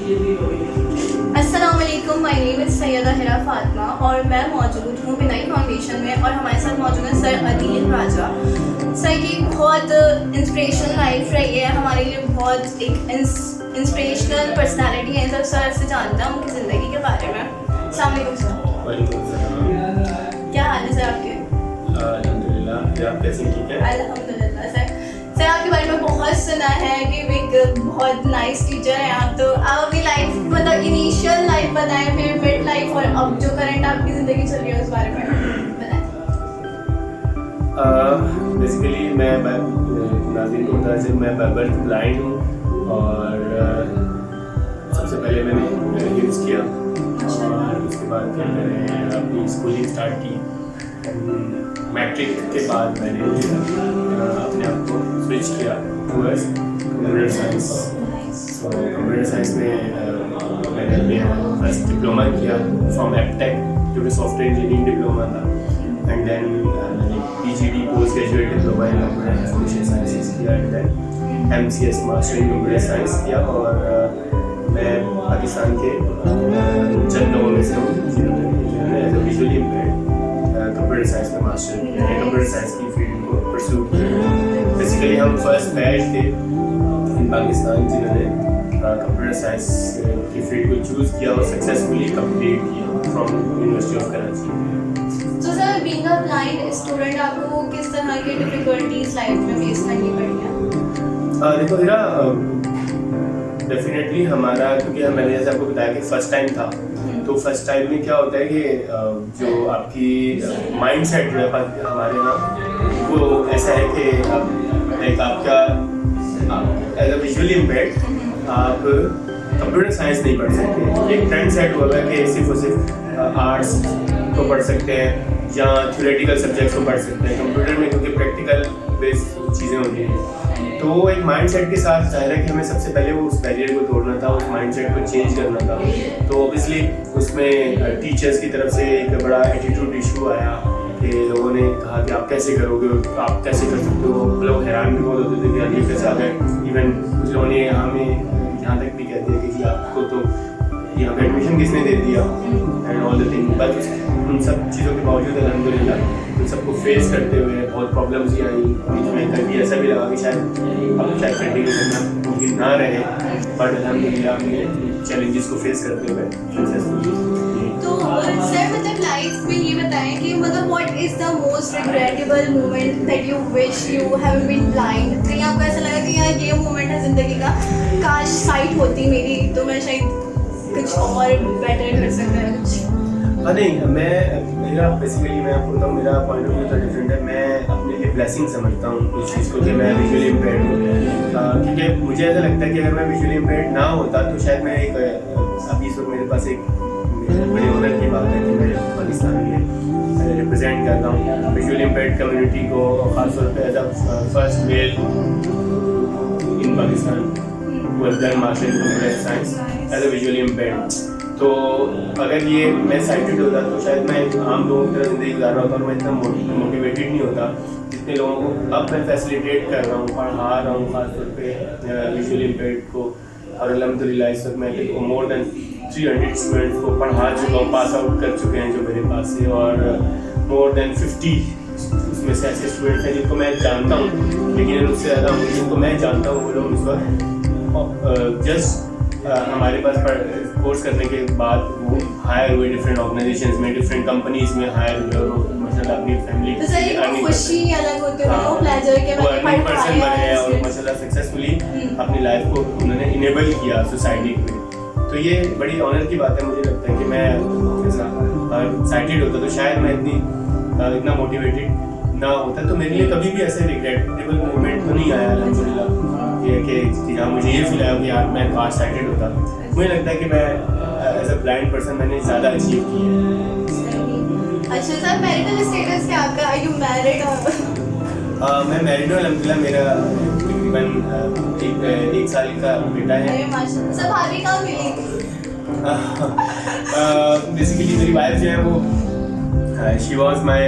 अस्सलाम वालेकुम, my name is Syeda Hira Fatima और मैं मौजूद हूँ बिनाई फाउंडेशन में और हमारे साथ मौजूद है सर अदील राजा। सर की बहुत इंस्पिरेशनल लाइफ रही है, हमारे लिए बहुत एक इंस्पिरेशनल पर्सनालिटी है। सर सर से जानता हूँ उनकी ज़िंदगी के बारे में। अस्सलाम वालेकुम सर। वालेकुम सलाम। क्या हाल है सर आपके? अल्हम्दुलिल्लाह, आप कैसे ठीक है? अल्हम्दुलिल्लाह। सर आपके बारे में बहुत सुना है कि एक बहुत नाइस टीचर हैं आप, तो आप अपनी लाइफ मतलब इनिशियल लाइफ बताएं, फिर मिड लाइफ और अब जो करंट आपकी ज़िंदगी चल रही है उस बारे में बताएं। बेसिकली मैं नाज़रीन को बता दें, मैं बर्थ ब्लाइंड हूँ और सबसे पहले मैंने यूज़ किया और उसके बाद फिर मैंने अपनी स्कूलिंग स्टार्ट की। मैट्रिक के बाद मैंने अपने आप को स्विच किया towards computer science. Computer science में मैंने फर्स्ट डिप्लोमा किया फ्रॉम एपटेक, जो कि सॉफ्टवेयर इंजीनियरिंग डिप्लोमा था, एंड देन मैंने PGD post graduate diploma in computer information sciences किया, and then MCS master in computer science किया। और मैं पाकिस्तान के चंद लोगों में से हूँ जिन्होंने as a visually impaired computer science में मास्टर किया है, कंप्यूटर साइंस की फील्ड को परस्यू किया। बेसिकली हम फर्स्ट बैच थे इन पाकिस्तान जिन्होंने कंप्यूटर साइंस की फील्ड को चूज़ किया और सक्सेसफुली कंप्लीट किया फ्रॉम यूनिवर्सिटी ऑफ कराची। तो sir being a blind student आपको किस तरह की डिफिकल्टीज लाइफ में फेस करनी पड़ी है? देखो मेरा डेफिनेटली हमारा, क्योंकि मैंने जैसे आपको बताया कि फर्स्ट टाइम था, तो फर्स्ट टाइम में क्या होता है कि जो आपकी माइंड सेट है हमारे यहाँ वो ऐसा है कि लाइक आपका एज अ विजुअली इम्पेयर्ड आप कंप्यूटर साइंस नहीं पढ़ सकते। एक ट्रेंड सेट हुआ है कि सिर्फ और सिर्फ आर्ट्स को पढ़ सकते हैं या थ्योरेटिकल सब्जेक्ट्स को पढ़ सकते हैं कंप्यूटर में, क्योंकि प्रैक्टिकल बेस्ड चीज़ें होती हैं। तो एक माइंड सेट के साथ जाहिर है कि हमें सबसे पहले वो उस बैरियर को तोड़ना था, उस माइंड सेट को चेंज करना था। तो ऑब्वियसली उसमें टीचर्स की तरफ से एक बड़ा एटीट्यूड इशू आया कि लोगों ने कहा कि आप कैसे करोगे, आप कैसे कर सकते हो। लोग हैरान भी बहुत होते थे कि यार ये कैसे आ गए। इवन कुछ लोगों ने हमें यहाँ तक भी कह दिया कि जी आपको तो यहाँ पे एडमिशन किसने दे दिया and all the thing. But उन सब चीज़ों के बावजूद अल्हम्दुलिल्लाह उन सबको फेस करते हुए बहुत प्रॉब्लम्स ही आई बीच में। कभी ऐसा भी लगा कि शायद अब शायद कंटिन्यू करना मुमकिन ना रहे, बट अल्हम्दुलिल्लाह हमने चैलेंजेस को फेस करते हुए सक्सेसफुली। तो सर मतलब लाइफ में ये बताएं कि मतलब what is the most regrettable moment that you wish you have been blind? कहीं आपको ऐसा लगा कि यार ये मोमेंट है ज़िंदगी का, काश साइट होती मेरी तो मैं शायद कुछ और बेटर कर सकता है कुछ? हाँ नहीं, मेरा बेसिकली मैं आपको बताऊँ, मेरा पॉइंट ऑफ व्यू तो डिफरेंट है। मैं अपने लिए ब्लेसिंग समझता हूँ इस चीज़ को कि मैं विजुअली इम्पेयर्ड हूँ, क्योंकि मुझे ऐसा लगता है कि अगर मैं विजुअली इम्पेयर्ड ना होता तो शायद मैं एक अभी इस वक्त मेरे पास एक बड़े ऑनर की बात है कि मैं पाकिस्तान में रिप्रेजेंट करता हूँ विजुअली इम्पेयर्ड कम्युनिटी को, खासतौर पर as a first male in Pakistan master in computer science as a visually impaired. तो अगर ये मैं साइटेड होता तो शायद मैं आम लोगों की तरह ज़िंदगी गुजार रहा होता और मैं इतना मोटिवेटेड नहीं होता जितने लोगों को अब मैं फैसिलिटेट कर रहा हूँ, पढ़ा रहा हूँ खासतौर पे विजुअली इम्पेयर्ड को। और अल्हम्दुलिल्लाह इस वक्त मैं मोर देन 300 स्टूडेंट्स को पढ़ा चुका हूँ, पास आउट कर चुके हैं जो मेरे पास से, और मोर देन 50 उसमें से ऐसे स्टूडेंट्स हैं जिनको मैं जानता हूँ, लेकिन उससे ज़्यादा जिनको मैं जानता हूँ वो लोग इस वक्त जस्ट हमारे पास कोर्स करने के बाद वो हायर हुए डिफरेंट ऑर्गेनाइजेशंस में, डिफरेंट कंपनीज में हायर हुए और माशाल्लाह अपनी फैमिली तो सर ये खुशी अलग होती है, वो प्लेजर के वो अर्निंग पर्सन बने हैं और माशाल्लाह सक्सेसफुली अपनी लाइफ को उन्होंने इनेबल किया सोसाइटी में। तो ये बड़ी ऑनर की बात है। मुझे लगता है कि मैं ऐसा साइटेड होता तो शायद मैं इतना मोटिवेटेड ना होता, तो मेरे लिए कभी भी ऐसे रिग्रेटेबल मोमेंट तो नहीं आया अल्हम्दुलिल्लाह ये कि हाँ मुझे ये फील आया कि यार मैं काश साइटेड होता। मुझे लगता है कि मैं एज अ ब्लाइंड पर्सन मैंने ज़्यादा अचीव की है। अच्छा सर, मैरिटल स्टेटस क्या आपका? आर यू मैरिड और? मैं मैरिड हूँ अल्हम्दुलिल्लाह। मेरा तकरीबन 1 साल का बेटा है। अरे माशाल्लाह। सर भाभी कहाँ मिली? बेसिकली मेरी वाइफ जो है वो she was my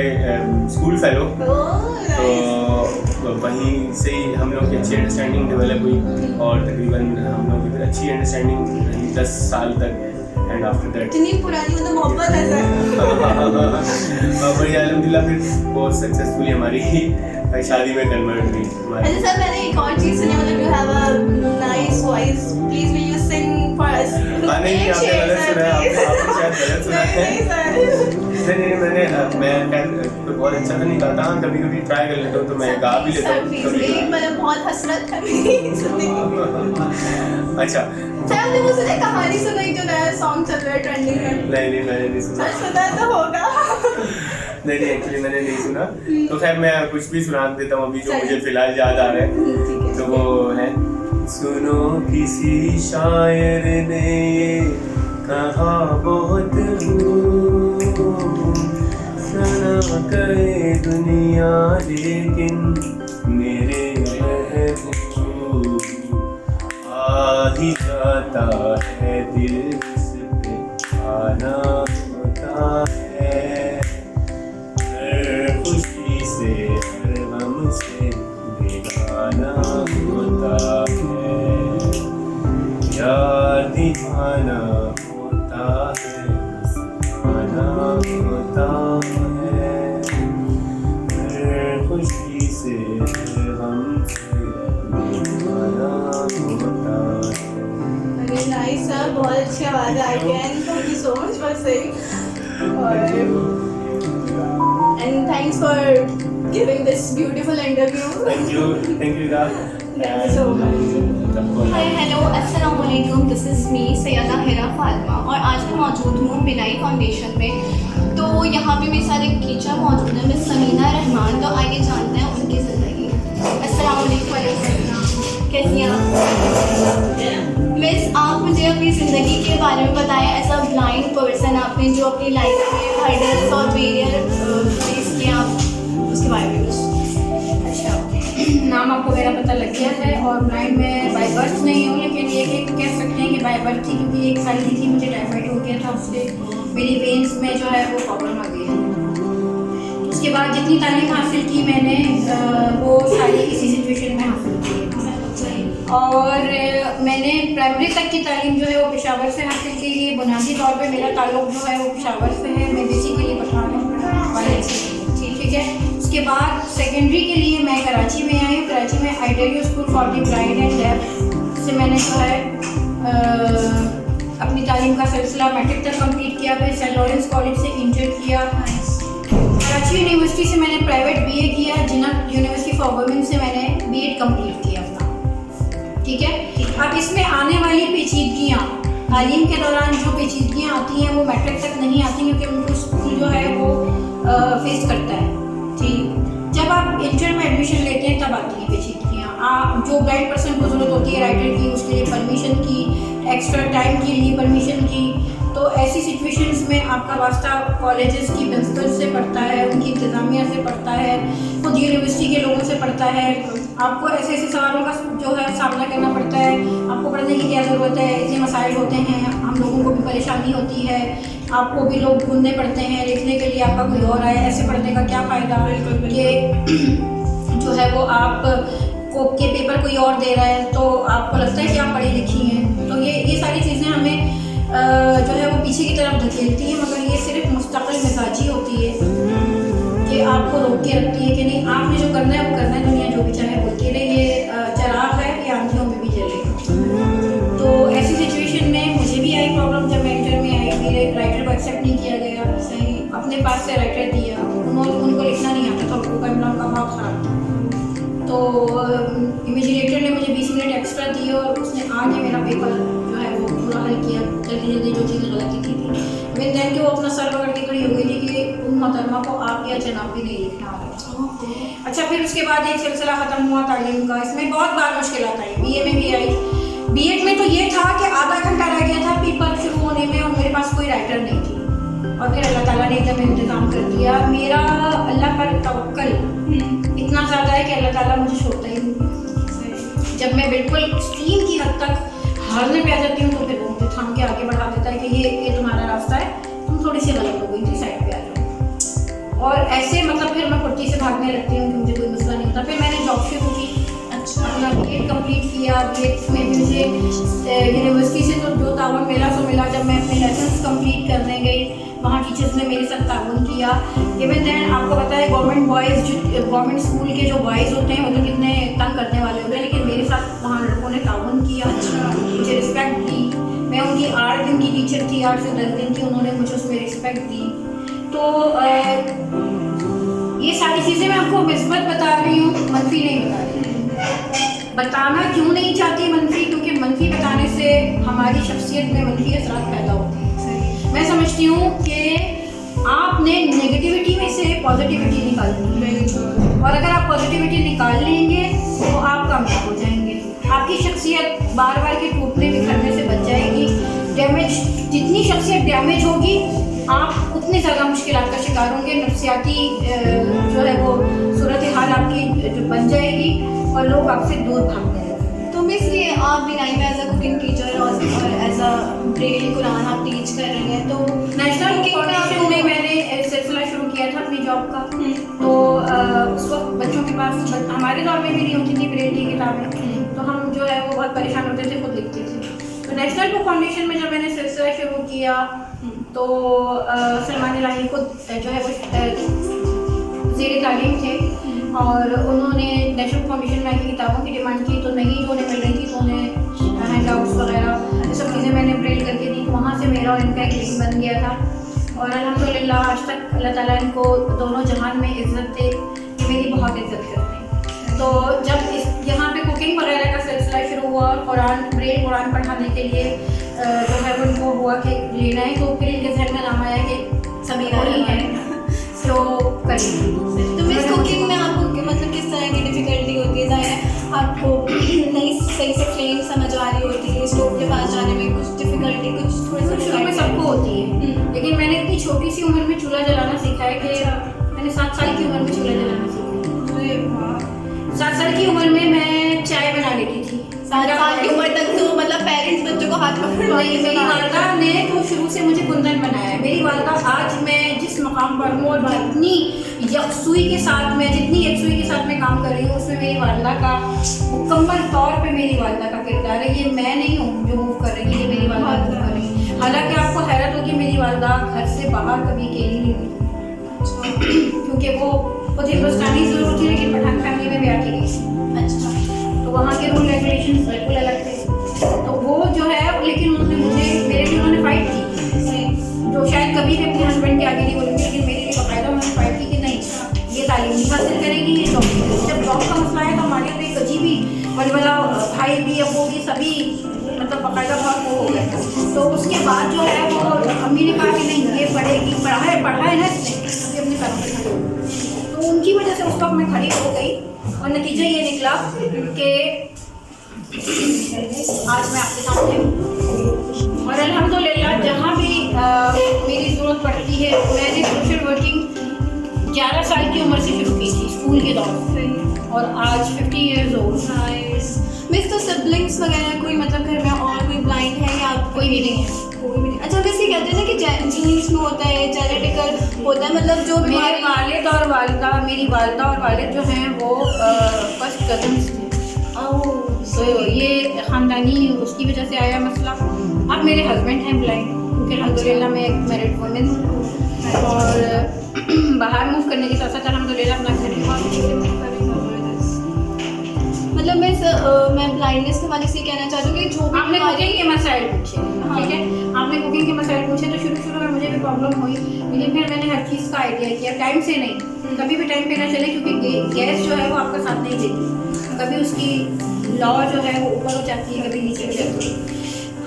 school fellow, तो वहीं से ही हम लोग की अच्छी अंडरस्टैंडिंग डेवलप हुई और तकरीबन हम लोग की फिर अच्छी अंडरस्टैंडिंग रही 10 साल तक एंड आफ्टर दैट इतनी पुरानी मतलब मोहब्बत है सर। बड़ी अल्हम्दुलिल्लाह फिर बहुत सक्सेसफुली हमारी शादी में कन्वर्ट हुई हमारी। अच्छा सर, मैंने एक और चीज़ सुनी, मतलब you have a nice voice, please will you sing for us? नहीं, आपने गलत सुना है, आपने शायद गलत सुना है। नहीं, मैं बहुत अच्छा तो नहीं गाता, कभी कभी ट्राई कर लेता हूँ तो मैं गा भी लेता हूँ कभी। मतलब बहुत हसरत है मेरी सुनने की। अच्छा सर आपने वो सुना, कहानी सुनाई जो नया सॉन्ग चल रहा है ट्रेंडिंग में? नहीं, मैंने नहीं सुना। सर सुना तो होगा। नहीं, एक्चुअली मैंने नहीं सुना। तो खैर मैं कुछ भी सुना देता हूँ अभी जो मुझे फिलहाल याद आ रहा है। तो वो है, सुनो किसी शायर ने कहा बहुत सना करे दुनिया लेकिन मेरे महबूब आ ही जाता है दिल इस पे आना होता है, हर खुशी से हर गम से बेगाना होता है, यार दीवाना होता है आना होता है, हर खुशी से हर गम से बेगाना होता है। अरे नाइस सर, बहुत अच्छी आवाज़ है। Again thank you so much for singing और and thanks for giving this beautiful interview. Thank you, Ida. Thank you so much. Hi hello अस्सलाम वालेकुम, this is me Syeda Hira Fatima और आज मैं मौजूद हूँ बिनाई फाउंडेशन में। तो यहाँ पे मेरे साथ एक टीचर मौजूद है, मिस समीना रहमान। तो आइए जानते हैं उनकी ज़िंदगी। अस्सलाम वालेकुम, कैसी हैं आप? मिस आप मुझे अपनी ज़िंदगी के बारे में बताएं। एज अ ब्लाइंड पर्सन आपने जो अपनी लाइफ में हर्डल्स और बैरियर फेस किए, आप उसके बारे में कुछ। नाम आपको मेरा पता लग गया है और ब्लाइंड में बाय बर्थ नहीं हूँ, लेकिन ये कि कह सकते हैं कि बाय बर्थ थी, क्योंकि एक साल की थी मुझे टाइफाइड हो गया था, उससे मेरी वेन्स में जो है वो प्रॉब्लम आ गई है। उसके बाद जितनी तालीम हासिल की मैंने वो सारी इसी सिचुएशन में हासिल की और मैंने प्राइमरी तक की तालीम जो है वो पेशावर से हासिल की। ये बुनियादी तौर पर मेरा ताल्लुक जो है वो पेशावर से है, मैं बेसिकली पठान वाले से, ठीक है। उसके बाद सेकेंडरी के लिए मैं कराची में आई हूँ। कराची में Ida Rieu school for the blind and deaf से मैंने जो है अपनी तालीम का सिलसिला मैट्रिक तक कंप्लीट किया। फिर सेंट लॉरेंस कॉलेज से इंटर किया। कराची यूनिवर्सिटी से मैंने प्राइवेट बीए किया। जिन्ना यूनिवर्सिटी फॉर वुमेन से मैंने बीएड कंप्लीट किया अपना, ठीक है। अब इसमें आने वाली पेचीदगियाँ, तालीम के दौरान जो पेचीदगियाँ आती हैं वो मैट्रिक तक नहीं आती, क्योंकि उनको स्कूल जो है वो फेस करता है, ठीक। जब आप इंटर में एडमिशन लेते हैं तब आती हैं पेचीदगियाँ। आप जो ब्लाइंड पर्सन को ज़रूरत होती है राइटर की, उसके लिए परमिशन की, एक्स्ट्रा टाइम के लिए परमिशन की, तो ऐसी सिचुएशंस में आपका वास्ता कॉलेजेस की प्रिंसिपल से पड़ता है, उनकी इंतज़ामिया से पड़ता है, खुद यूनिवर्सिटी के लोगों से पड़ता है। आपको ऐसे ऐसे सवालों का जो है सामना करना पड़ता है। आपको पढ़ने की क्या ज़रूरत है, इतने मसाइल होते हैं, हम लोगों को भी परेशानी होती है, आपको भी लोग ढूंढने पड़ते हैं, लिखने के लिए आपका कोई और आए, ऐसे पढ़ने का क्या फ़ायदा कि जो है वो आप को के पेपर कोई और दे रहा है तो आपको लगता है कि आप पढ़ी लिखी हैं। तो ये सारी चीज़ें हमें जो है वो पीछे की तरफ धकेलती है, मगर ये सिर्फ मुस्तकिल मिजाजी होती है कि आपको रोक के रखती है कि नहीं, आपने जो करना है वो करना है, दुनिया जो भी चाहे बोलती रहे, ये चराग है कि आंधियों में भी जलेगा। तो ऐसी सिचुएशन में मुझे भी आई प्रॉब्लम। जब मैं इंटर में आई, मेरे राइटर को एक्सेप्ट नहीं किया गया, सही अपने पास से राइटर दिया, उनको लिखना नहीं आता था, उनको इमला का बहुत ख़राब था। तो इमेजिनेटर ने मुझे 20 मिनट एक्स्ट्रा दिए और उसने आके मेरा पेपर जो है वो पूरा हल किया, जल्दी जल्दी जो चीज़ें गलती की थी। विद दैन कि वो अपना सर पकड़ के खड़ी हो गई थी कि उन मोहतरमा को आप या जनाब भी नहीं लिखना आ रहा। अच्छा, फिर उसके बाद एक सिलसिला ख़त्म हुआ तालीम का। इसमें बहुत बार मुश्किलात आई, बीए में भी आई। बीएड में तो ये था कि आधा घंटा रह गया था पेपर शुरू होने में और मेरे पास कोई राइटर नहीं थी, और फिर अल्लाह ताला ने एकदम इंतज़ाम कर दिया। मेरा अल्लाह पर तवक्कल इतना ज़्यादा है कि अल्लाह ताला मुझे छोड़ता ही नहीं। जब मैं बिल्कुल एक्सट्रीम की हद तक हारने पे आ जाती हूँ तो फिर वो मुझे थाम के आगे बढ़ा देता है कि ये तुम्हारा रास्ता है, तुम थोड़ी सी गलत हो गई थी, साइड पे आ जाओ। और ऐसे मतलब फिर मैं कुर्ती से भागने लगती हूँ कि मुझे कोई मसला नहीं होता। फिर मैंने जॉब शुरू की, अच्छा अपना B.Ed कंप्लीट किया। B.Ed में भी मुझे यूनिवर्सिटी से तो जो तावन मिला सो मिला। जब मैं अपने लेसन्स कंप्लीट करने गई वहाँ टीचर्स ने मेरे साथ ताउन किया। इवन दैन आपको पता है गवर्नमेंट स्कूल के जो बॉयज़ होते हैं वो तो कितने तंग करने वाले होते हैं, लेकिन मेरे साथ वहाँ लड़कों ने ताउन किया। अच्छा, मुझे रिस्पेक्ट दी। मैं उनकी 8 दिन की टीचर थी, 8 से 10 दिन की, उन्होंने मुझे उसमें रिस्पेक्ट दी। तो ये सारी चीज़ें मैं आपको मिस्बत बता रही हूँ, मनफी नहीं बता रही। बताना क्यों नहीं चाहती मनफी, क्योंकि मनफी बताने से हमारी शख्सियत में मनफी असरात पैदा होते हैं। मैं समझती हूँ कि आपने नेगेटिविटी में से पॉजिटिविटी निकालनी है, और अगर आप पॉजिटिविटी निकाल लेंगे तो आप कामयाब हो जाएंगे। आपकी शख्सियत बार बार के टूटने बिखरने से बच जाएगी। डैमेज, जितनी शख्सियत डैमेज होगी आप उतनी ज़्यादा मुश्किलात का शिकार होंगे। नफ्सियाती जो है वो सूरत हाल आपकी जो बन जाएगी और लोग आपसे दूर भागने लगेंगे। तो इसलिए आप बिनाई में एज अ कुकिंग टीचर और एज अ ब्रेल कुरान आप टीच कर रही हैं, तो नेशनल फाउंडेशन में मैंने सिलसिला शुरू किया था अपनी जॉब का। तो उस वक्त बच्चों के पास, हमारे दौर में भी नहीं होती थी ब्रेल की किताबें, तो हम जो है वो बहुत परेशान होते थे, खुद लिखते थे। तो नेशनल बुक फाउंडेशन में जब मैंने सिलसिला शुरू किया तो सलमान इलाही खुद जो है वो ज़ेर तालीम थे, और उन्होंने नेशनल फाउंडेशन में आके किताबों की डिमांड की, तो नहीं जो उन्हें मिल रही थी तो उन्हें हैंड आउट्स वगैरह ये सब चीज़ें मैंने ब्रेल करके दी। वहाँ से मेरा और इनका एक लिंक बन गया था, और अल्हम्दुलिल्लाह आज तक अल्लाह ताला इनको दोनों जहान में इज़्ज़त दे, कि मेरी बहुत इज़्ज़त करते हैं। तो जब यहाँ पे कुकिंग वगैरह का सिलसिला शुरू हुआ और ब्रेल कुरान पढ़ाने के लिए जो है उनको हुआ कि लेना है, तो फिर इनके जहन में नाम आया कि समीरा ही है तो करिए। तो मिस कुकिंग में आपको मतलब किस तरह की डिफ़िकल्टी होती है? ज़ाहिर है आपको नहीं सही से फ्लेम समझ आ रही होती है, स्टोव के पास जाने में कुछ डिफ़िकल्टी, कुछ थोड़ी सी शुरू में सबको होती है, लेकिन मैंने इतनी छोटी सी उम्र में चूल्हा जलाना सीखा है कि मैंने 7 साल की उम्र में चूल्हा जलाना सीखा है। 7 साल की उम्र में मैं चाय बना लेती थी। 7 साल की उम्र तक तो मतलब पेरेंट्स बच्चों को हाथ पकड़ मेरी वालदा ने तो शुरू से मुझे कुंदन बनाया है। मेरी वालदा आज मैं जिस मकाम पर हूँ और जितनी यकसुई के साथ मैं काम कर रही हूँ, उसमें मेरी वालदा का मुकम्मल तौर पे मेरी वालदा का किरदार है। ये मैं नहीं हूँ जो मूव कर रही है, ये मेरी वालदा मूव कर रही है। हालांकि आपको हैरत होगी मेरी वालदा घर से बाहर कभी अकेली नहीं हुई, क्योंकि वो खुद हिंदुस्तानी ज़रूर थी लेकिन पठान फैमिली में ब्याह की गई। अच्छा, तो वहाँ के रूल रेगुलेशन बिल्कुल अलग थे, तो वो जो है, लेकिन उन्होंने मुझे मेरे लिए उन्होंने फाइट की, जो शायद कभी भी अपने हस्बैंड के आगे नहीं बोलूँगी, लेकिन मेरे लिए बाकायदा उन्होंने फाइट की कि नहीं ये तालीम नहीं हासिल करेगी, ये जॉब नहीं करेगी। जब जॉब का मसला है तो हमारे लिए एक अजीब ही वलवला, भाई भी अबू भी सभी मतलब बाकायदा बहुत वो हो गया था। तो उसके बाद जो है वो अम्मी ने कहा कि नहीं ये पढ़ेगी, पढ़ा है ना इसने, अपने पैरों पर खड़ी हो। तो उनकी वजह से उस वक्त मैं खड़ी हो गई, और नतीजा ये निकला कि आज मैं आपके सामने हूँ। और अल्हम्दुलिल्लाह जहाँ भी मेरी ज़रूरत पड़ती है, मैंने सोशल वर्किंग 11 साल की उम्र से शुरू की थी स्कूल के दौर से, और आज 50 ईयर्स ओल्ड। मिस तो सिबलिंग्स वगैरह कोई मतलब घर में और कोई ब्लाइंड है या कोई भी नहीं है? कोई भी नहीं। अच्छा, वैसे कहते हैं ना कि जीन्स में होता है, जेनेटिकल होता है, मतलब जो मेरे वालिद और वालिदा, मेरी वालिदा और वालिद जो हैं वो फर्स्ट कजन्स थे। तो ये ख़ानदानी उसकी वजह से आया मसला। अब मेरे हस्बैंड हैं ब्लाइंड, क्योंकि अल्हम्दुलिल्लाह मैं एक मैरिड वुमेन हूँ, और बाहर मूव करने के साथ साथ अल्हम्दुलिल्लाह अपना घर भी बहुत अच्छे से मूव कर रही हूँ। मतलब मैं ब्लाइंडनेस के वाले से कहना चाहती हूँ कि जो भी आपने कुकिंग के मसाइल पूछे, हाँ। ठीक है, आपने कुकिंग के मसाइल पूछे, तो शुरू में मुझे भी प्रॉब्लम हुई, लेकिन फिर मैंने हर चीज़ का आइडिया किया, टाइम से नहीं, कभी भी टाइम पे ना चले, क्योंकि गैस जो है वो आपका साथ नहीं देती, कभी उसकी लॉ जो है वो ऊपर हो जाती है, कभी नीचे हो जाती है।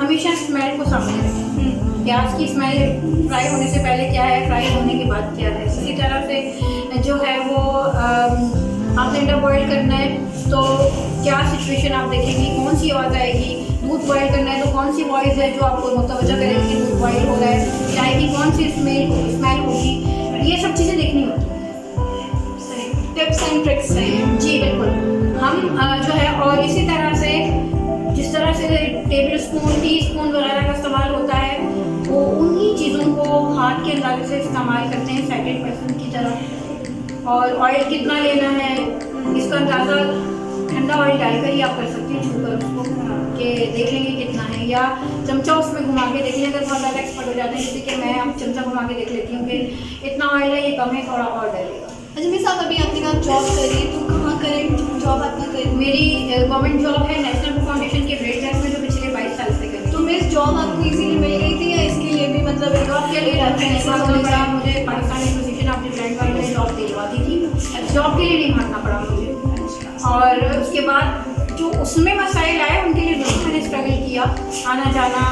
हमेशा स्मेल को सामने रखें, प्याज की स्मेल फ्राई होने से पहले क्या है, फ्राई होने के बाद क्या है। इसी तरह से जो है वो आपने अंडा बॉयल करना है तो क्या सिचुएशन आप देखेंगे, कौन सी आवाज़ आएगी। दूध बॉयल करना है तो कौन सी वॉइस है जो आपको मुतवज्जा करेगी कि दूध बॉयल हो रहा है, चाय की कौन सी स्मेल होगी, ये सब चीज़ें देखनी होती हैं। टिप्स एंड ट्रिक्स हैं। जी बिल्कुल, हम जो है, और इसी तरह से जिस तरह से टेबल स्पून, टी स्पून वगैरह का इस्तेमाल होता है, वो उन्हीं चीज़ों को हाथ के अंदाजे तरह से इस्तेमाल करते हैं साइटेड पर्सन की तरह। और ऑयल कितना लेना है इसका अंदाज़ा ठंडा ऑयल डालकर ही आप कर सकते हैं, छूकर उसको कि देख लेंगे कितना है, या चमचा उसमें घुमा के देख लेंगे। अगर बहुत ज़्यादा एक्सपर्ट हो जाते हैं जैसे कि मैं अब चमचा घुमा के देख लेती हूँ कि इतना ऑयल है, ये कम है, थोड़ा और डालेगा। अच्छा मिस, आप अभी आपने कहा जॉब करिए, तो कहाँ करें जॉब आपने करी? मेरी गवर्नमेंट जॉब है नेशनल बुक फाउंडेशन के ब्रेड क्लास में, जो पिछले 22 साल से करी। तो मिस जॉब आपको इजीली मिल गई थी या इसके लिए भी मतलब जॉब के लिए रेफरेंस होना पड़ा मुझे, Pakistan association of the blind वाले ने जॉब दिलवा दी थी, जॉब के लिए नहीं भागना पड़ा मुझे। और उसके बाद जो उसमें मसाइल आए उनके लिए बिल्कुल मैंने स्ट्रगल किया, आना जाना।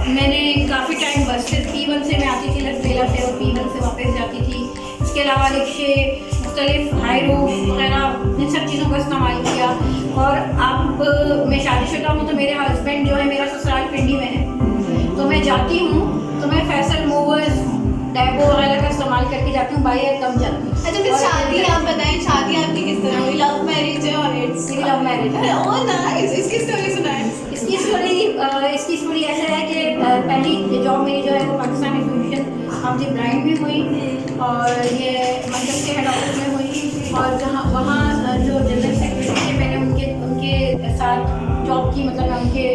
मैंने काफ़ी टाइम बस से P1 से मैं आती थी लखपेला से और P1 से वापस जाती थी। इसके अलावा रिक्शे, मुख्तलिफ हाई रोड वगैरह, इन सब चीज़ों का इस्तेमाल किया। और अब मैं शादीशुदा हूँ, तो मेरे हस्बैंड जो है, मेरा ससुराल पिंडी में है, तो मैं जाती हूँ तो मैं फैसल मूवर्स, डैबो वगैरह का इस्तेमाल करके जाती हूँ, बाई एयर कम जाती हूँ। अच्छा मिस, शादी आप बताएं, शादी आपकी किस तरह हुई? लव मैरिज है और इट्स मेरी लव मैरिज है। ओह नाइस, इसकी स्टोरी सुनाएं। इसकी स्टोरी ऐसा है कि पहली जॉब मेरी जो है वो Pakistan association of the blind में हुई, और ये मंडल के हेड ऑफिस में हुई। और जहाँ वहाँ जो जनरल सेक्रेटरी थे, मैंने उनके साथ जॉब की, मतलब मैं उनके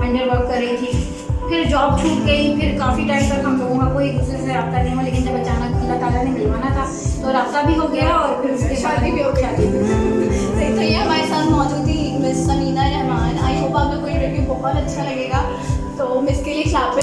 अंडर वर्क कर रही थी। फिर जॉब छूट गई, फिर काफ़ी टाइम तक हम लोगों का कोई एक दूसरे से रब्ता नहीं हुआ, लेकिन जब अचानक अल्लाह ताला ने मिलवाना था तो रब्ता भी हो गया, और फिर उसके शादी भी हो गई। शादी भी हो गई। तो ये हमारे साथ मौजूद थी miss Samina Rahman. I hope आप लोग को ये रिव्यू बहुत अच्छा लगेगा, तो मिस के लिए क्लैप